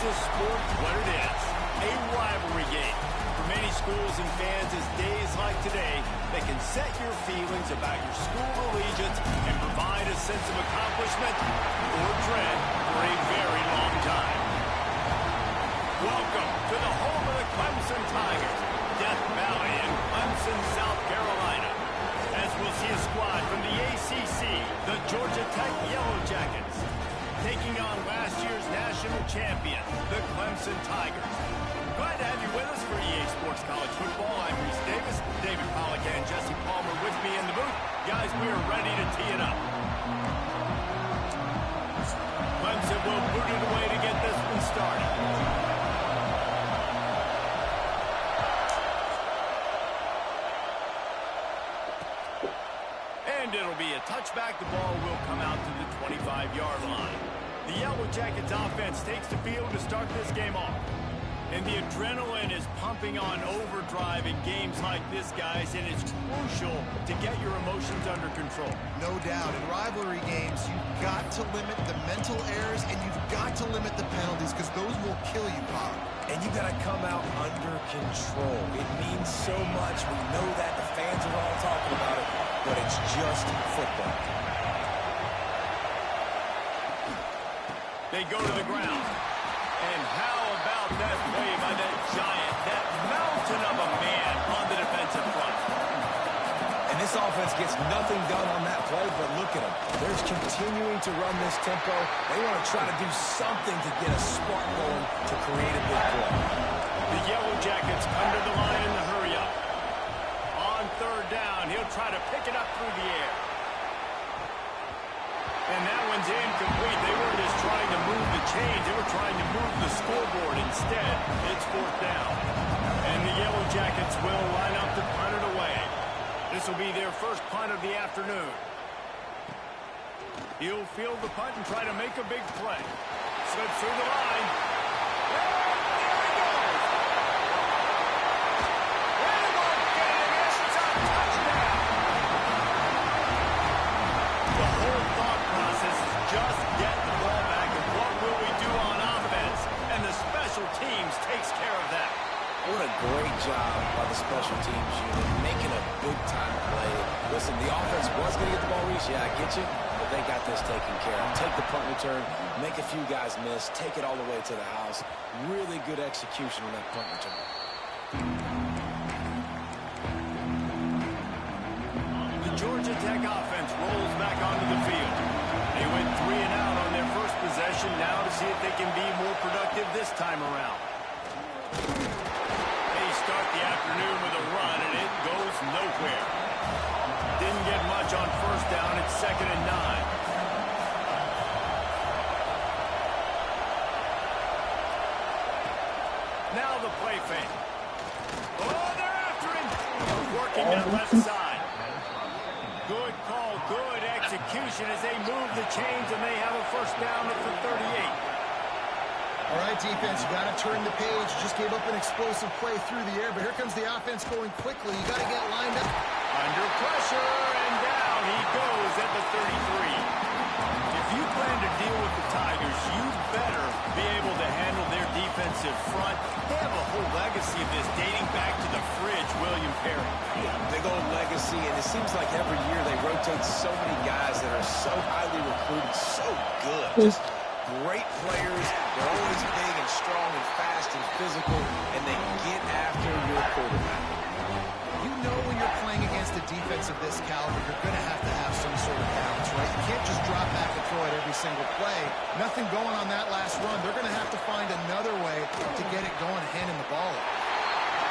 this sport what it is, a rivalry game. For many schools and fans, it's days like today that can set your feelings about your school allegiance and provide a sense of accomplishment or dread for a very long time. Welcome to the home of the Clemson Tigers, Death Valley in Clemson, South Carolina. As we'll see a squad from the ACC, the Georgia Tech Yellow Jackets, taking on last year's national champion, the Clemson Tigers. Glad to have you with us for EA Sports College Football. I'm Reese Davis, David Pollack and Jesse Palmer with me in the booth. Guys, we are ready to tee it up. Clemson will boot it away to get this one started. And it'll be a touchback. The ball will come out to the 25-yard line. The Yellow Jackets offense takes the field to start this game off. And the adrenaline is pumping on overdrive in games like this, guys, and it's crucial to get your emotions under control. No doubt. In rivalry games, you've got to limit the mental errors, and you've got to limit the penalties, because those will kill you, Bob. And you got to come out under control. It means so much. We know that. The fans are all talking about it, but it's just football. They go to the ground. And how about that play by that giant, that mountain of a man on the defensive front? And this offense gets nothing done on that play, but look at them. They're continuing to run this tempo. They want to try to do something to get a spark going to create a big play. The Yellow Jackets come to the line in the hurry up. On third down, he'll try to pick it up through the air. And that one's incomplete. They weren't just trying to move the chains. They were trying to move the scoreboard. Instead, it's fourth down. And the Yellow Jackets will line up to punt it away. This will be their first punt of the afternoon. He'll field the punt and try to make a big play. Slips through the line. Just get the ball back, and what will we do on offense? And the special teams takes care of that. What a great job by the special teams unit, making a big-time play. Listen, the offense was going to get the ball reached. Yeah, I get you, but they got this taken care of. Take the punt return, make a few guys miss, take it all the way to the house. Really good execution on that punt return. The Georgia Tech offense rolls back onto the field. They went 3 and out on their first possession, now to see if they can be more productive this time around. They start the afternoon with a run, and it goes nowhere. Didn't get much on first down. It's 2nd and 9. Now the play fake. Oh, they're after him. Working that left side. Good call, good execution as they move the chains, and they have a first down at the 38. All right, defense, you got to turn the page. You just gave up an explosive play through the air, but here comes the offense going quickly. You got to get lined up. Under pressure, and down he goes at the 33. If you plan to deal with the Tigers, you better be able to handle their defensive front. They have a whole legacy of this dating back to the fridge, William Perry. Yeah, big old legacy, and it seems like every year they rotate so many guys that are so highly recruited, so good. Just great players. They're always big and strong and fast and physical, and they get after your quarterback. You know when you're playing against a defense of this caliber, you're going to have some sort of balance, right? You can't just drop back and throw it every single play. Nothing going on that last run. They're going to have to find another way to get it going, handing the ball off.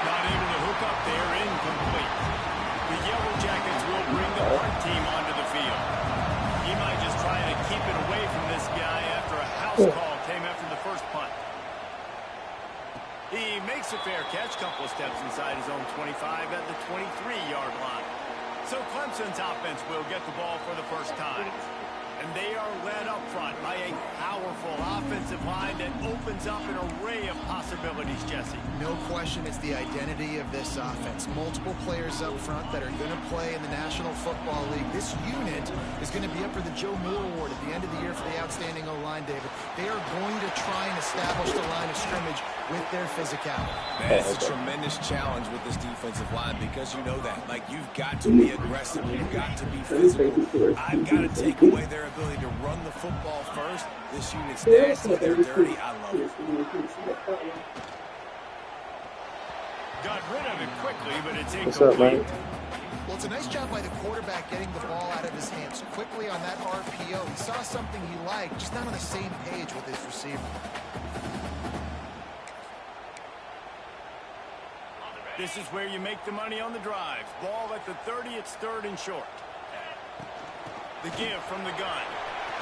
Not able to hook up there, incomplete. The Yellow Jackets will bring the punt team onto the field. He might just try to keep it away from this guy after a house call came after the first punt. He makes a fair catch, couple of steps inside his own 25 at the 23-yard line. So Clemson's offense will get the ball for the first time. And they are led up front by a powerful offensive line that opens up an array of possibilities, Jesse. No question it's the identity of this offense. Multiple players up front that are going to play in the National Football League. This unit is going to be up for the Joe Moore Award at the end of the year for the outstanding O-line, David. They are going to try and establish the line of scrimmage with their physicality. Man, it's a tremendous challenge with this defensive line because you know that. Like, you've got to be aggressive. You've got to be physical. I've got to take away their ability to run the football first. This unit's nasty. They're dirty. I love it. Got rid of it quickly, but it's What's up, incomplete. man? Well, it's a nice job by the quarterback getting the ball out of his hands quickly on that RPO. He saw something he liked, just not on the same page with his receiver. This is where you make the money on the drive. Ball at the 30, it's 3rd and short. The give from the gun.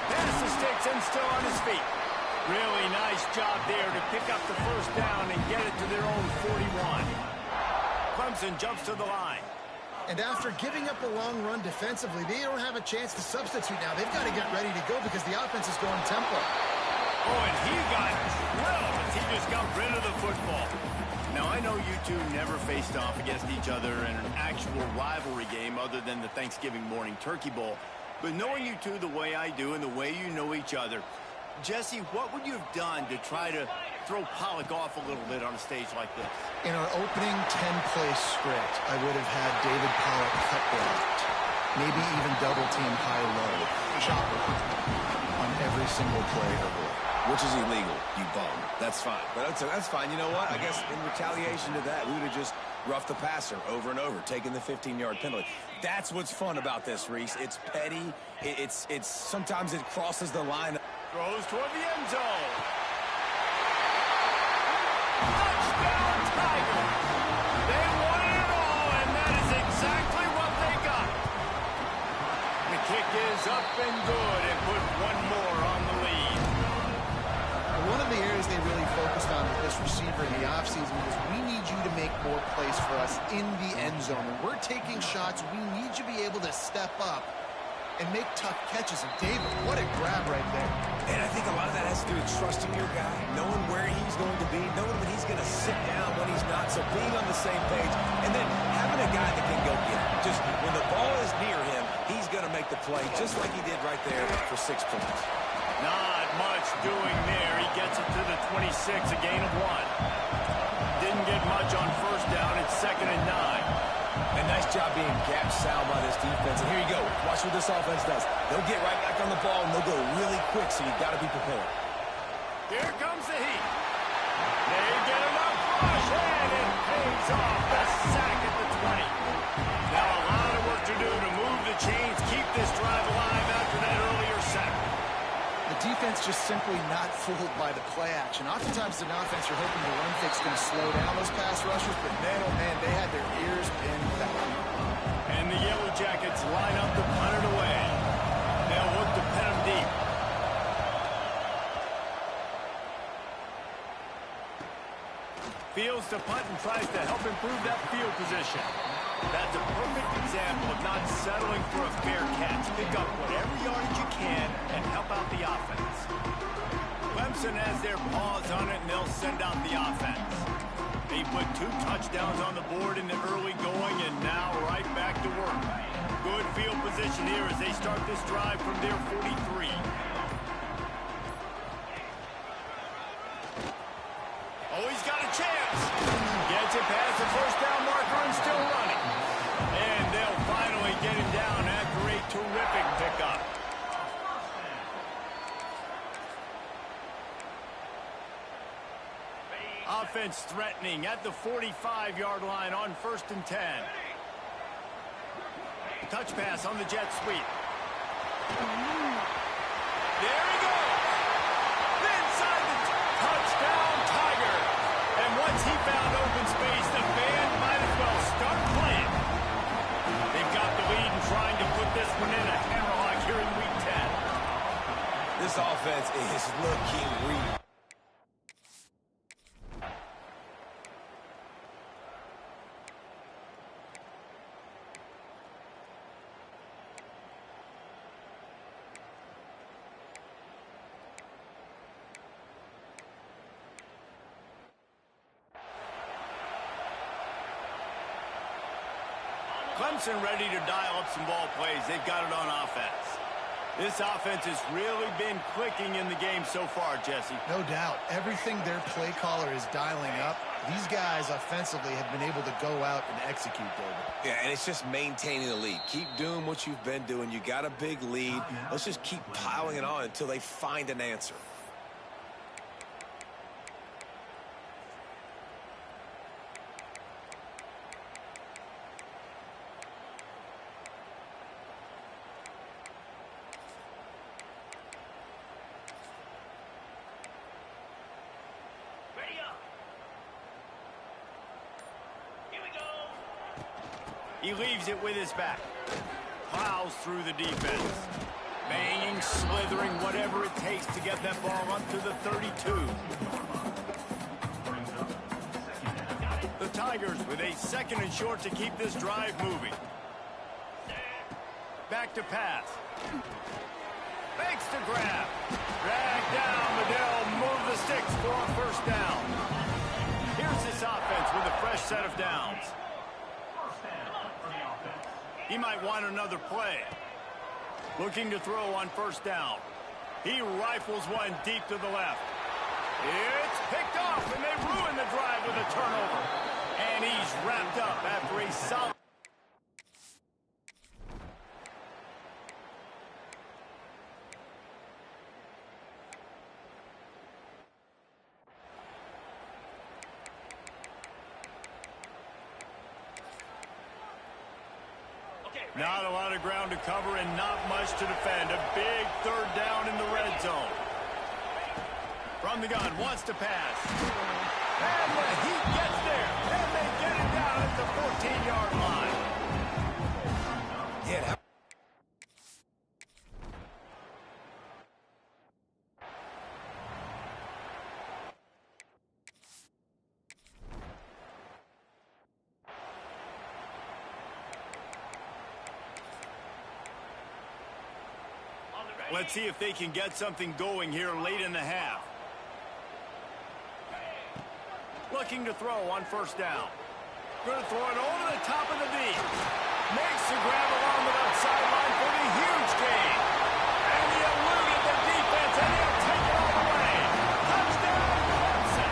Pass the sticks and still on his feet. Really nice job there to pick up the first down and get it to their own 41. Clemson jumps to the line. And after giving up a long run defensively, they don't have a chance to substitute now. They've got to get ready to go because the offense is going tempo. Oh, and he got drilled as he just got rid of the football. Now, I know you two never faced off against each other in an actual rivalry game other than the Thanksgiving morning Turkey Bowl. But knowing you two the way I do and the way you know each other, Jesse, what would you have done to try to throw Pollock off a little bit on a stage like this? In our opening 10-play script, I would have had David Pollock cut blocked. Maybe even double team high-low. Chopper on every single play ever. Which is illegal, you bum. That's fine. But that's fine. You know what? I guess in retaliation to that, we would have just roughed the passer over and over, taking the 15-yard penalty. That's what's fun about this, Reese. It's petty. It's sometimes it crosses the line. Throws toward the end zone. Touchdown, Tiger. They wanted it all, and that is exactly what they got. The kick is up and good and put one more on the lead. One of the areas they really focused on with this receiver in the offseason was we need you to make more plays for us in the end zone. When we're taking shots, we need you to be able to step up and make tough catches. And David, what a grab right there. And I think a lot of that has to do with trusting your guy, knowing where he's going to be, knowing when he's going to sit down, when he's not, so being on the same page, and then having a guy that can go get it. Just when the ball is near him, he's going to make the play, just like he did right there for 6 points. Not much doing there. He gets it to the 26, a gain of 1. Didn't get much on first down. It's 2nd and 9. A nice job being gap sound by this defense. And here you go. Watch what this offense does. They'll get right back on the ball, and they'll go really quick, so you've got to be prepared. Here comes the heat. They get enough rush, and it pays off. The sack at the 20. Now a lot of work to do to move the chains, keep this drive alive after that earlier sack. The defense just simply not fooled by the play action. Oftentimes, as an offense, you're hoping the run fix going to slow down those pass rushers, but man, oh man, they had their ears pinned back. And the Yellow Jackets line up to punt it away. They'll look to pin them deep. Fields to punt and tries to help improve that field position. That's a perfect example of not settling for a fair catch. Pick up whatever yardage you can and help out the offense. Clemson has their paws on it, and they'll send out the offense. They put 2 touchdowns on the board in the early going, and now right back to work. Good field position here as they start this drive from their 43. Oh, he's got a chance. Gets it past the first down marker and still running. And they'll finally get him down after a terrific pickup. Offense threatening at the 45-yard line on 1st and 10. Touch pass on the jet sweep. There he goes. Inside the touchdown, Tiger. And once he found open space, the band might as well start playing. They've got the lead and trying to put this one in a hammerlock here in Week 10. This offense is looking weak. Clemson ready to dial up some ball plays. They've got it on offense. This offense has really been clicking in the game so far, Jesse. No doubt. Everything their play caller is dialing up, these guys offensively have been able to go out and execute, David. Yeah, and it's just maintaining the lead. Keep doing what you've been doing. You got a big lead. Let's just keep piling it on until they find an answer. He leaves it with his back. Plows through the defense. Banging, slithering, whatever it takes to get that ball up to the 32. The Tigers with a second and short to keep this drive moving. Back to pass. Fakes to grab. Drag down, but they'll move the sticks for a first down. Here's this offense with a fresh set of downs. He might want another play. Looking to throw on first down. He rifles one deep to the left. It's picked off, and they ruin the drive with a turnover. And he's wrapped up after a solid... Not a lot of ground to cover and not much to defend. A big third down in the red zone. From the gun, wants to pass. And the Heat gets there. And they get it down at the 14-yard line. Yeah. Let's see if they can get something going here late in the half. Looking to throw on first down. Going to throw it over the top of the D. Makes the grab along the left sideline for the huge gain. And he eluded the defense, and he'll take it all the way. Touchdown, Clemson.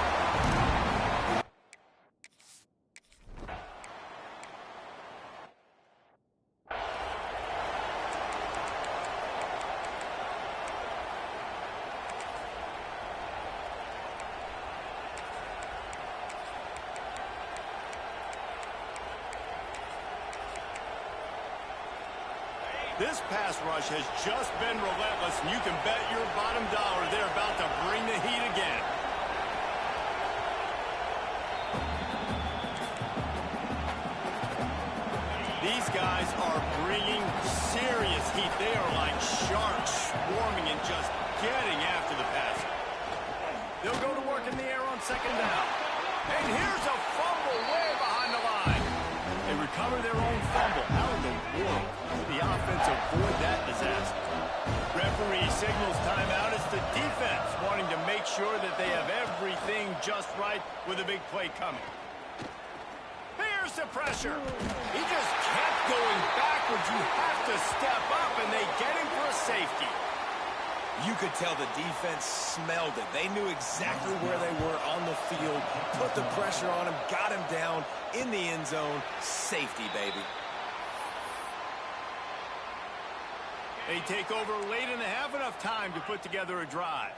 This pass rush has just been relentless, and you can bet your bottom dollar they're about to bring the heat again. These guys are bringing serious heat. They are like sharks swarming and just getting after the passer. They'll go to work in the air on second down. And here's a fumble way behind the line. They recover their own fumble. How in the world will the offense avoid that disaster? Referee signals timeout. It's the defense wanting to make sure that they have everything just right with a big play coming. Here's the pressure. He just kept going backwards. You have to step up, and they get him for a safety. You could tell the defense smelled it. They knew exactly where they were on the field, put the pressure on him, got him down in the end zone. Safety, baby. They take over late in the half, enough time to put together a drive.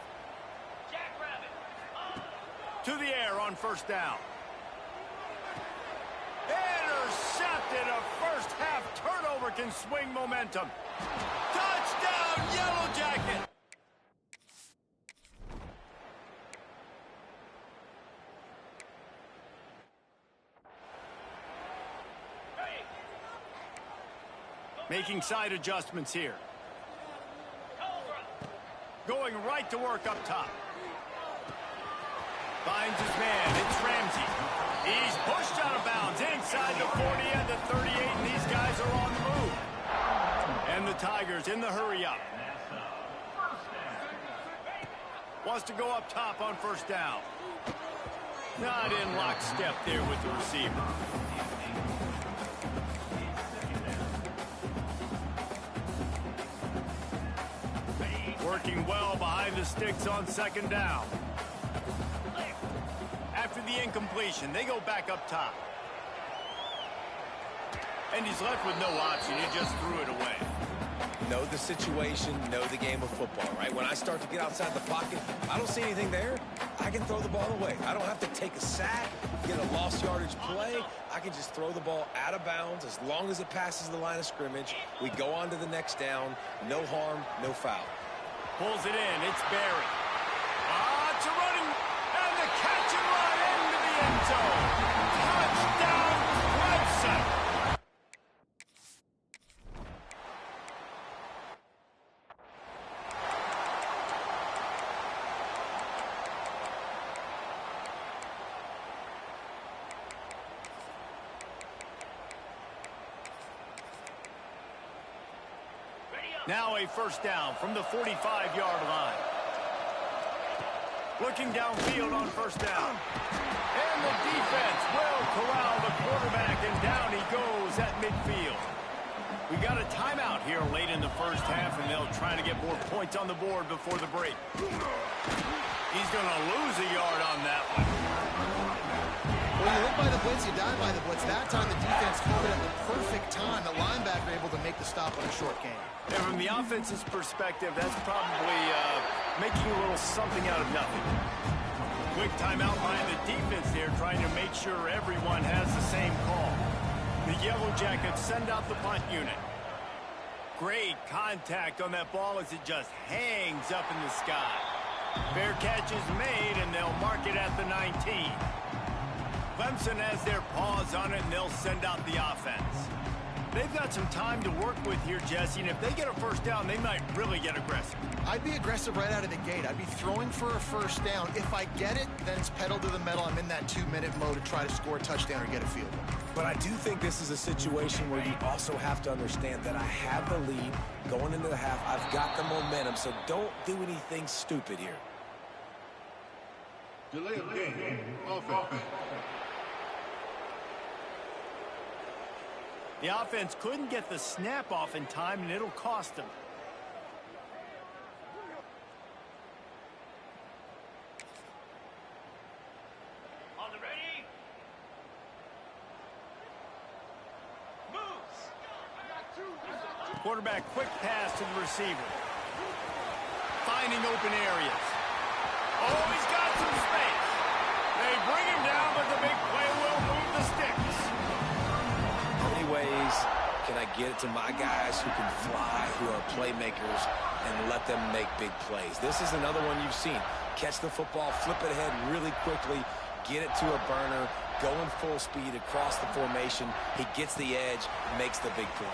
To the air on first down. Intercepted. A first half turnover can swing momentum. Touchdown, Yellow Jacket. Making side adjustments here. Going right to work up top. Finds his man. It's Ramsey. He's pushed out of bounds inside the 40 and the 38, and these guys are on the move. And the Tigers in the hurry up. Wants to go up top on first down. Not in lockstep there with the receiver. working well behind the sticks on second down. After the incompletion, they go back up top. And he's left with no option. He just threw it away. Know the situation, know the game of football, right? When I start to get outside the pocket, I don't see anything there, I can throw the ball away. I don't have to take a sack, get a lost yardage play. I can just throw the ball out of bounds as long as it passes the line of scrimmage. We go on to the next down. No harm, no foul. Pulls it in. It's Barry. It's a running, and the catch and run into the end zone. Touchdown, Clemson. Now a first down from the 45-yard line. Looking downfield on first down. And the defense will corral the quarterback, and down he goes at midfield. We got a timeout here late in the first half, and they'll try to get more points on the board before the break. He's going to lose a yard on that one. Well, you hit by the blitz, you die by the blitz. That time the defense called it at the perfect time. The linebacker able to make the stop on a short gain. And from the offense's perspective, that's probably making a little something out of nothing. Quick timeout by the defense there, trying to make sure everyone has the same call. The Yellow Jackets send out the punt unit. Great contact on that ball as it just hangs up in the sky. Fair catch is made, and they'll mark it at the 19. Clemson has their paws on it, and they'll send out the offense. They've got some time to work with here, Jesse, and if they get a first down, they might really get aggressive. I'd be aggressive right out of the gate. I'd be throwing for a first down. If I get it, then it's pedal to the metal. I'm in that 2-minute mode to try to score a touchdown or get a field goal. But I do think this is a situation where you also have to understand that I have the lead going into the half. I've got the momentum, so don't do anything stupid here. Delay of game. Offense. The offense couldn't get the snap off in time, and it'll cost them. On the ready. Moves. Quarterback quick pass to the receiver. Finding open areas. Oh, he's got some space. They bring him down, but the big play will move the sticks. Ways can I get it to my guys who can fly, who are playmakers, and let them make big plays? This is another one you've seen. Catch the football, flip it ahead really quickly, get it to a burner, going full speed across the formation. He gets the edge, makes the big play.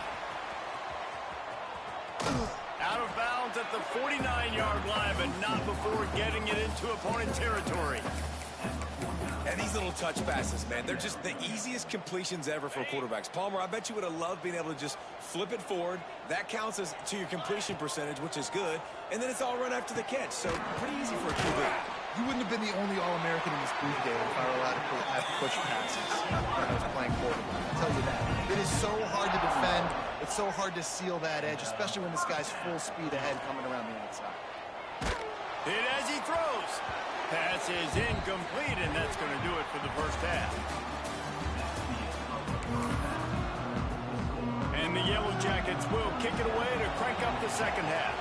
Out of bounds at the 49-yard line, but not before getting it into opponent territory. And these little touch passes, man, they're just the easiest completions ever for quarterbacks. Palmer, I bet you would have loved being able to just flip it forward. That counts as to your completion percentage, which is good. And then it's all run after the catch. So pretty easy for a QB. You wouldn't have been the only All-American in this booth, Dave, if I were allowed to have push passes when I was playing quarterback. I'll tell you that. It is so hard to defend. It's so hard to seal that edge, especially when this guy's full speed ahead coming around the outside. Hit as he throws. Pass is incomplete, and that's going to do it for the first half. And the Yellow Jackets will kick it away to crank up the second half.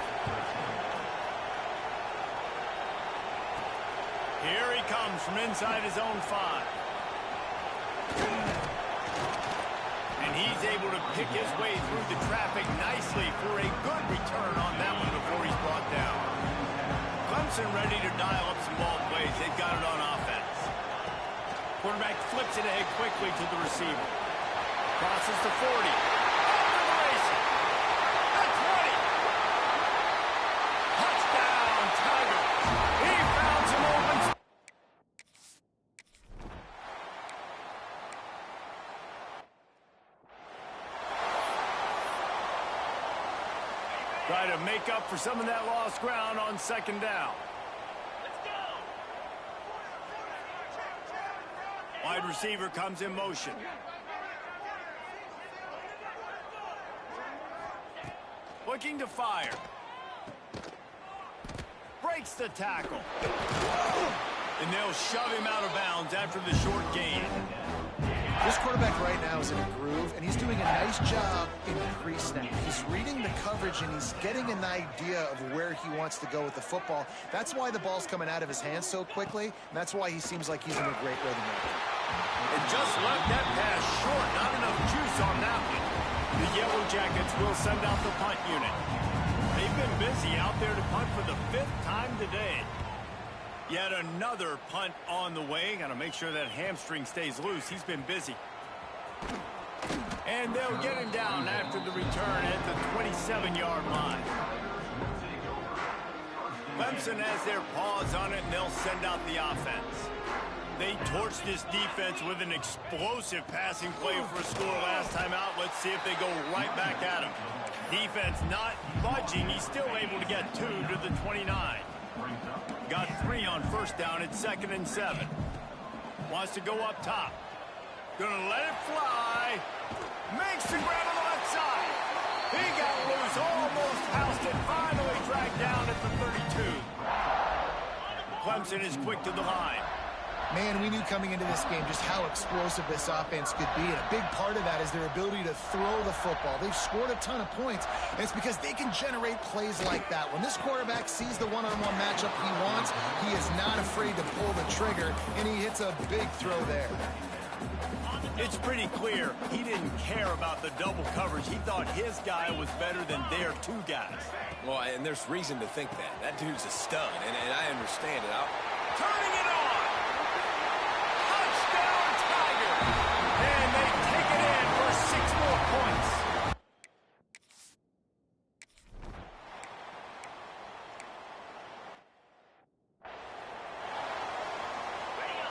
Here he comes from inside his own 5. And he's able to pick his way through the traffic nicely for a good return on that one before he's brought down. Clemson ready to dial up some ball plays. They've got it on offense. Quarterback flips it ahead quickly to the receiver. Crosses the 40. After the races. The 20. Touchdown, Tigers. He found some open space. Try to make up for some of that lost ground on second down. Let's go. Wide receiver comes in motion. Looking to fire. breaks the tackle. And they'll shove him out of bounds after the short gain. This quarterback right now is in a groove, and he's doing a nice job in pre-snap. He's reading the coverage, and he's getting an idea of where he wants to go with the football. That's why the ball's coming out of his hands so quickly, and that's why he seems like he's in a great rhythm. And just left that pass short. Not enough juice on that one. The Yellow Jackets will send out the punt unit. They've been busy out there to punt for the 5th time today. Yet another punt on the way. Got to make sure that hamstring stays loose. He's been busy. And they'll get him down after the return at the 27-yard line. Clemson has their paws on it, and they'll send out the offense. They torched this defense with an explosive passing play for a score last time out. Let's see if they go right back at him. Defense not budging. He's still able to get 2 to the 29. Got 3 on first down at 2nd and 7. Wants to go up top. Gonna let it fly. Makes the grab on the left side. He got loose, almost housed it. Finally dragged down at the 32. Clemson is quick to the line. Man, we knew coming into this game just how explosive this offense could be, and a big part of that is their ability to throw the football. They've scored a ton of points, and it's because they can generate plays like that. When this quarterback sees the one-on-one matchup he wants, he is not afraid to pull the trigger, and he hits a big throw there. It's pretty clear he didn't care about the double coverage. He thought his guy was better than their 2 guys. Well, and there's reason to think that. That dude's a stud, and I understand it. Turning it on! Touchdown, Tiger! And they take it in for 6 more points.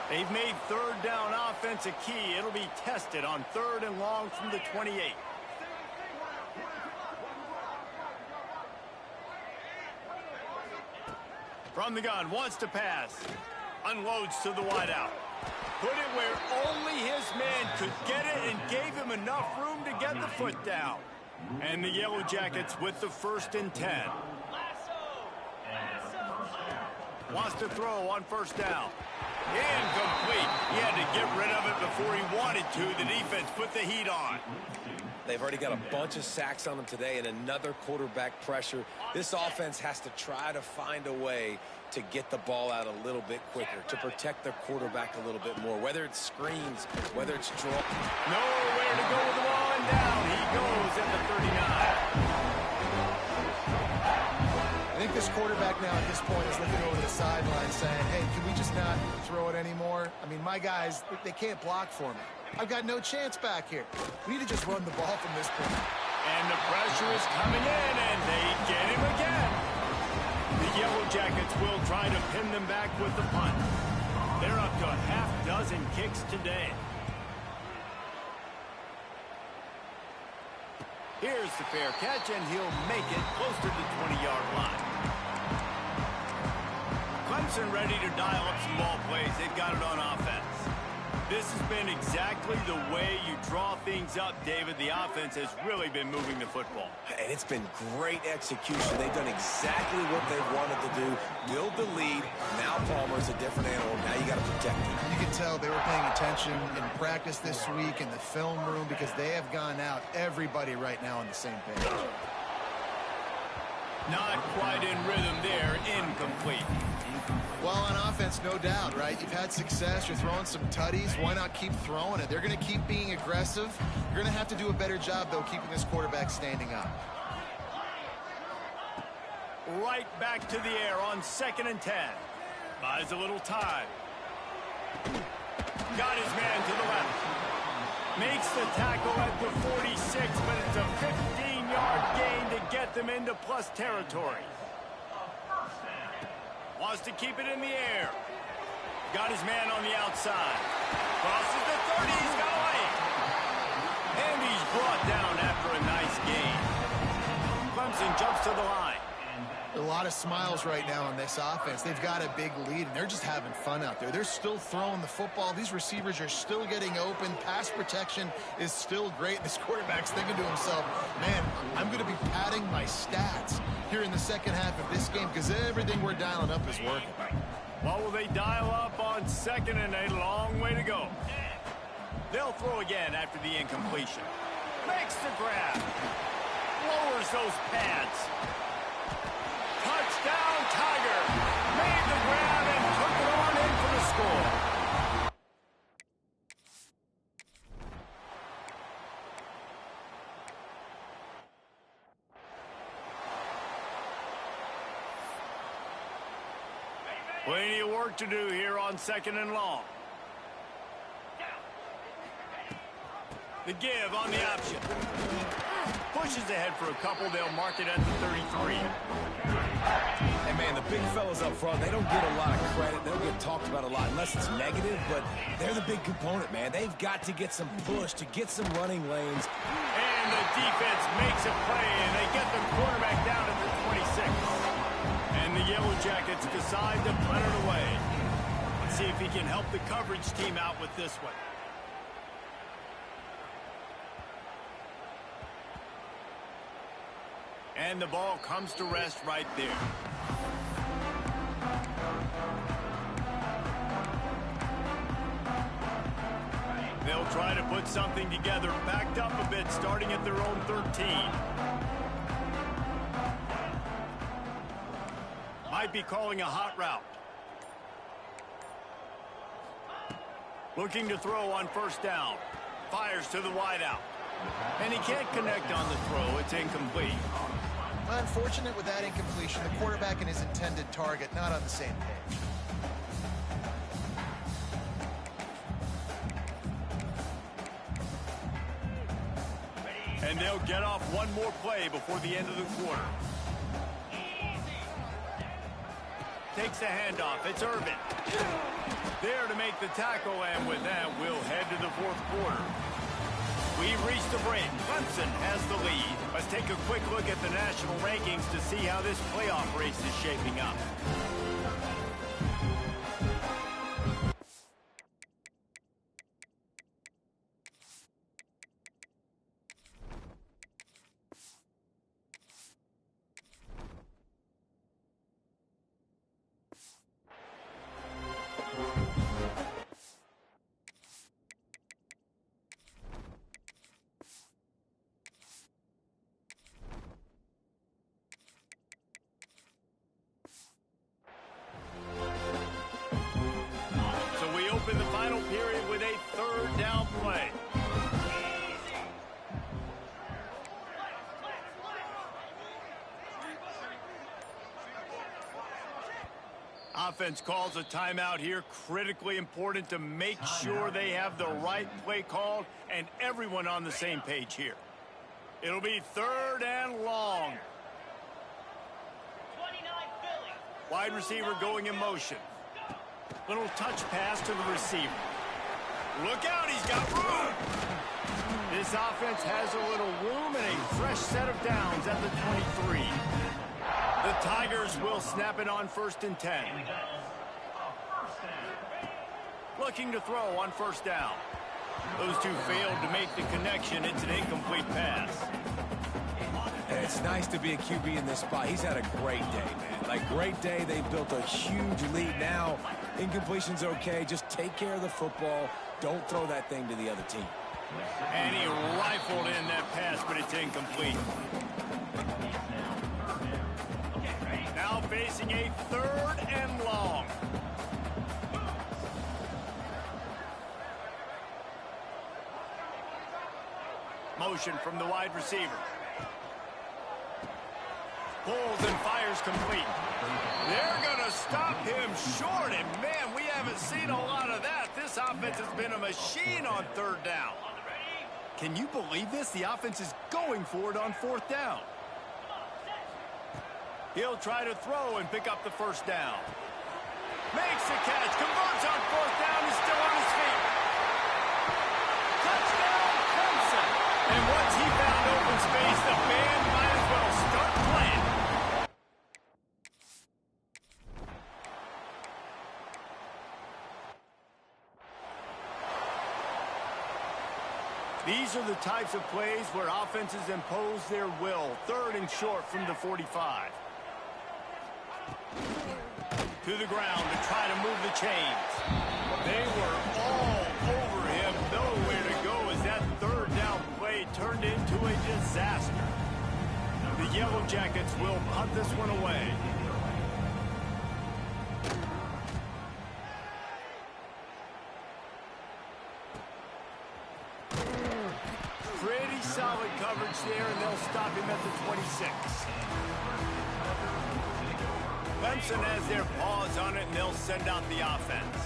They've made 3rd down offense a key. It'll be tested on 3rd and long from the 28. From the gun, wants to pass. Unloads to the wideout. Put it where only his man could get it and gave him enough room to get the foot down. And the Yellow Jackets with the 1st and 10. Wants to throw on 1st down. Incomplete. He had to get rid of it before he wanted to. The defense put the heat on. They've already got a bunch of sacks on them today and another quarterback pressure. This offense has to try to find a way to get the ball out a little bit quicker, to protect their quarterback a little bit more, whether it's screens, whether it's draw. Nowhere to go with the ball, and down he goes at the 39. I think this quarterback now at this point is looking over the sideline saying, hey, can we just not throw it anymore? I mean, my guys, they can't block for me. I've got no chance back here. We need to just run the ball from this point. And the pressure is coming in, and they get him again. The Yellow Jackets will try to pin them back with the punt. They're up to a half-dozen kicks today. Here's the fair catch, and he'll make it close to the 20-yard line. Clemson ready to dial up some ball plays. They've got it on offense. This has been exactly the way you draw things up, David. The offense has really been moving the football. And it's been great execution. They've done exactly what they wanted to do. Build the lead. Now Palmer's a different animal. Now you got to protect him. You can tell they were paying attention in practice this week in the film room because they have gone out, everybody right now on the same page. Not quite in rhythm there. Incomplete. Well, on offense, no doubt, right? You've had success. You're throwing some tutties. Why not keep throwing it? They're going to keep being aggressive. You're going to have to do a better job, though, keeping this quarterback standing up. Right back to the air on 2nd and 10. Buys a little time. Got his man to the left. Makes the tackle at the 46, but it's a 15-yard gain to get them into plus territory. Wants to keep it in the air. Got his man on the outside. Crosses the 30. He's got away. And he's brought down after a nice gain. Clemson jumps to the line. A lot of smiles right now on this offense. They've got a big lead, and they're just having fun out there. They're still throwing the football. These receivers are still getting open. Pass protection is still great. This quarterback's thinking to himself, man, I'm going to be padding my stats here in the second half of this game because everything we're dialing up is working. What will they dial up on second and a long way to go? They'll throw again after the incompletion. Makes the grab. Lowers those pads. Touchdown, Tiger. Made the grab and took it on in for the score. Plenty of work to do here on second and long. The give on the option. Pushes ahead for a couple. They'll mark it at the 33. Hey, man, the big fellas up front, they don't get a lot of credit. They don't get talked about a lot unless it's negative, but they're the big component, man. They've got to get some push to get some running lanes. And the defense makes a play, and they get the quarterback down at the 26. And the Yellow Jackets decide to punt it away. Let's see if he can help the coverage team out with this one. And the ball comes to rest right there. They'll try to put something together, backed up a bit, starting at their own 13. Might be calling a hot route. Looking to throw on first down. Fires to the wideout. And he can't connect on the throw. It's incomplete. Unfortunate with that incompletion. The quarterback and his intended target not on the same page. And they'll get off one more play before the end of the quarter. Takes the handoff. It's Irvin. There to make the tackle, and with that, we'll head to the fourth quarter. We've reached the break. Clemson has the lead. Let's take a quick look at the national rankings to see how this playoff race is shaping up. In the final period with a third down play. Offense calls a timeout here. Critically important to make sure they have the right play called and everyone on the same page here. It'll be third and long. Wide receiver going in motion. Little touch pass to the receiver. Look out, he's got room. This offense has a little room and a fresh set of downs at the 23. The Tigers will snap it on 1st and 10. Looking to throw on first down. Those two failed to make the connection. It's an incomplete pass. And it's nice to be a QB in this spot. He's had a great day, man. Like, great day. They built a huge lead. Now, incompletion's okay. Just take care of the football. Don't throw that thing to the other team. And he rifled in that pass, but it's incomplete. Now facing a third and long. Motion from the wide receiver. Pulls and fires complete. They're going to stop him short, and man, we haven't seen a lot of that. This offense has been a machine on third down. Can you believe this? The offense is going for it on fourth down. He'll try to throw and pick up the first down. Makes the catch, converts on fourth down, he's still on his feet. Touchdown, Clemson. And once he found open space, the band might as well start playing. These are the types of plays where offenses impose their will. 3rd and short from the 45. To the ground to try to move the chains. They were all over him. Nowhere to go as that 3rd down play turned into a disaster. The Yellow Jackets will punt this one away. Pretty solid coverage there, and they'll stop him at the 26. Clemson has their paws on it, and they'll send out the offense.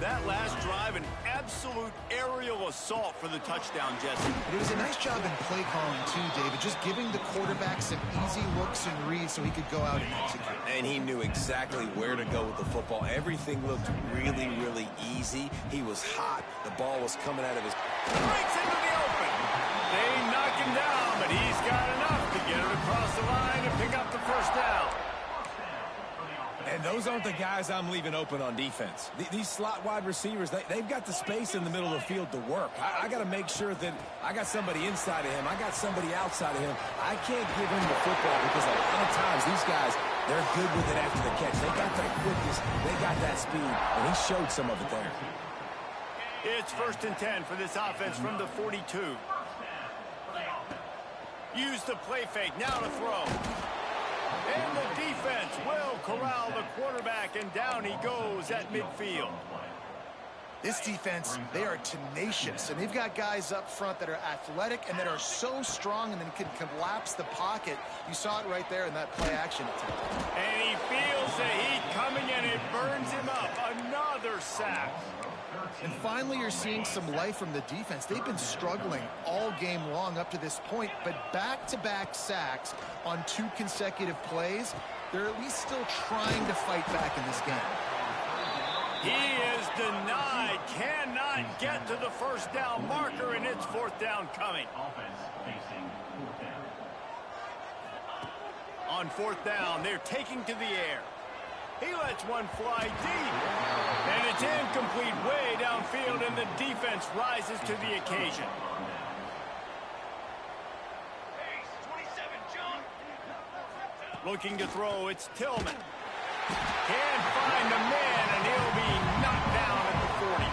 That last drive, an absolute aerial assault for the touchdown, Jesse. It was a nice job in play calling, too, David, just giving the quarterback some easy looks and reads so he could go out and execute. And he knew exactly where to go with the football. Everything looked really, really easy. He was hot. The ball was coming out of his... Breaks into the open. They knock him down, but he's got enough to get it across the line and pick up the 1st down. And those aren't the guys I'm leaving open on defense. These slot wide receivers, they've got the space in the middle of the field to work. I got to make sure that I got somebody inside of him. I got somebody outside of him. I can't give him the football because a lot of times these guys, they're good with it after the catch. They got that quickness. They got that speed, and he showed some of it there. It's 1st and 10 for this offense from the 42. Use the play fake. Now to throw. And the defense will corral the quarterback, and down he goes at midfield. This defense, they are tenacious, and they've got guys up front that are athletic and that are so strong and then can collapse the pocket. You saw it right there in that play-action attempt. And he feels the heat coming, and it burns him up. Another sack. And finally, you're seeing some life from the defense. They've been struggling all game long up to this point, but back-to-back sacks on 2 consecutive plays, they're at least still trying to fight back in this game. He is denied, cannot get to the 1st down marker, and it's 4th down coming. On 4th down, they're taking to the air. He lets one fly deep, and it's incomplete way downfield, and the defense rises to the occasion. Looking to throw, it's Tillman. Can't find the man, and he'll be knocked down at the 40.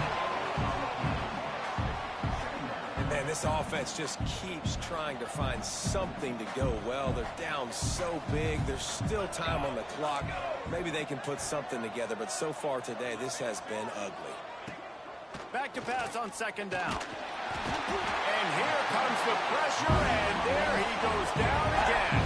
And man, this offense just keeps trying to find something to go well. They're down so big. There's still time on the clock. Maybe they can put something together, but so far today, this has been ugly. Back to pass on 2nd down. And here comes the pressure, and there he goes down again.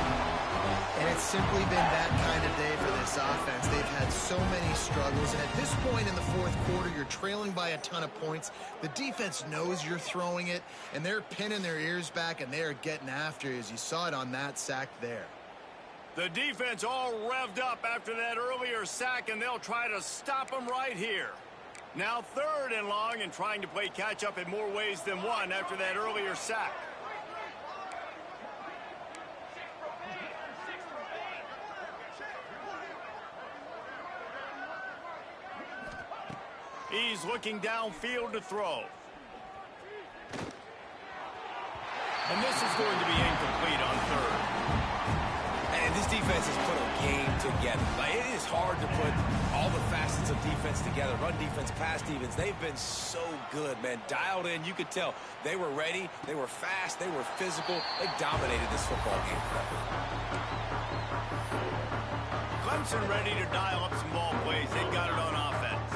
And it's simply been that kind of day for this offense. They've had so many struggles, and at this point in the 4th quarter, you're trailing by a ton of points. The defense knows you're throwing it, and they're pinning their ears back, and they're getting after you, as you saw it on that sack there. The defense all revved up after that earlier sack, and they'll try to stop him right here. Now 3rd and long, and trying to play catch-up in more ways than one after that earlier sack. He's looking downfield to throw. And this is going to be incomplete on 3rd. And this defense has put a game together. Like, it is hard to put all the facets of defense together. Run defense, pass defense. They've been so good, man. Dialed in. You could tell they were ready. They were fast. They were physical. They dominated this football game. Clemson ready to dial up some ball plays. They've got it on offense.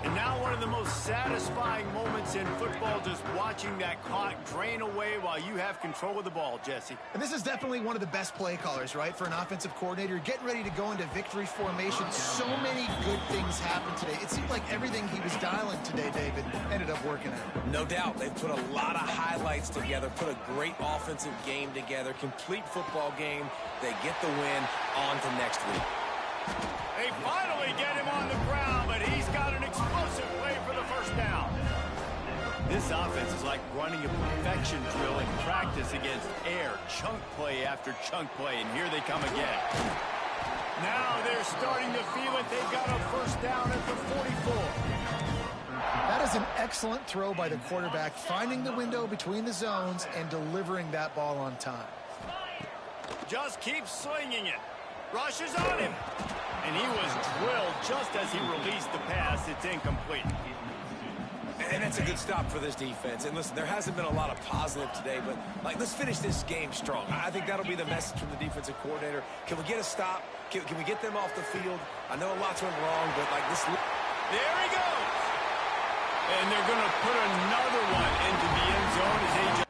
And now one of the most satisfying moments in football, just watching that clock drain away while you have control of the ball, Jesse. And this is definitely one of the best play callers, right, for an offensive coordinator. Getting ready to go into victory formation. So many good things happened today. It seemed like everything he was dialing today, David, ended up working out. No doubt. They've put a lot of highlights together, put a great offensive game together, complete football game. They get the win. On to next week. They finally get him on the ground, but he's got an explosive play for the 1st down. This offense is like running a perfection drill in practice against air. Chunk play after chunk play, and here they come again. Now they're starting to feel it. They've got a 1st down at the 44. That is was an excellent throw by the quarterback, finding the window between the zones and delivering that ball on time. Just keeps slinging it. Rushes on him. And he was drilled just as he released the pass. It's incomplete. And that's a good stop for this defense. And listen, there hasn't been a lot of positive today, but let's finish this game strong. I think that'll be the message from the defensive coordinator. Can we get a stop? Can we get them off the field? I know lots went wrong, but this. There he goes. And they're going to put another one into the end zone as A.J.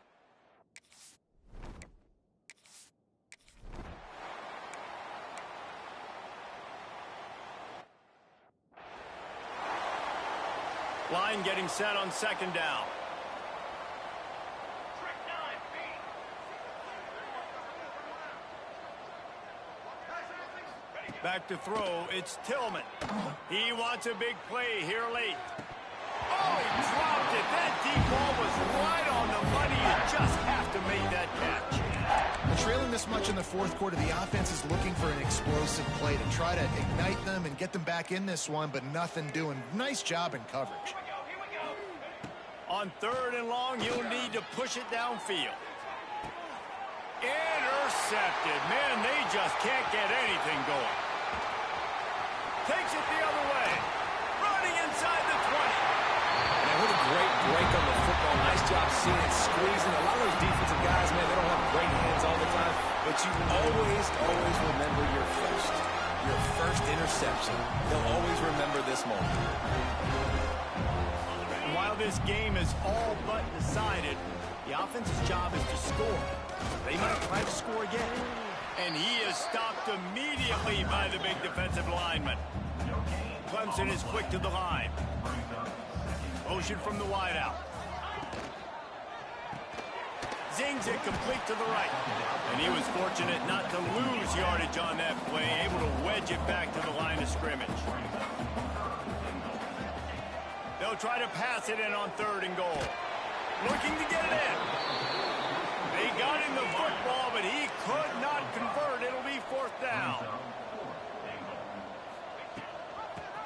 Line getting set on second down. Back to throw, it's Tillman. He wants a big play here late. Oh, he dropped it. That deep ball was right on the money. You just have to make that catch. Well, trailing this much in the fourth quarter, the offense is looking for an explosive play to try to ignite them and get them back in this one, but nothing doing. Nice job in coverage. On third and long, you'll need to push it downfield. Intercepted. Man, they just can't get anything going. Takes it the other way. Running inside the 20. Man, what a great break on the football. Nice job seeing it, squeezing. A lot of those defensive guys, man, they don't have great hands all the time, but you always remember your first interception. They'll always remember this moment. While this game is all but decided, the offense's job is to score. They might try to score again. And he is stopped immediately by the big defensive lineman. Clemson is quick to the line. Motion from the wideout. Zings it complete to the right. And he was fortunate not to lose yardage on that play, able to wedge it back to the line of scrimmage. They'll try to pass it in on third and goal. Looking to get it in. They got him the football, but he could not convert. It'll be fourth down.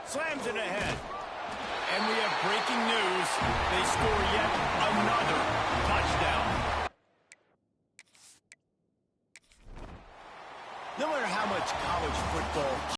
Slams it ahead. And we have breaking news. They score yet another touchdown.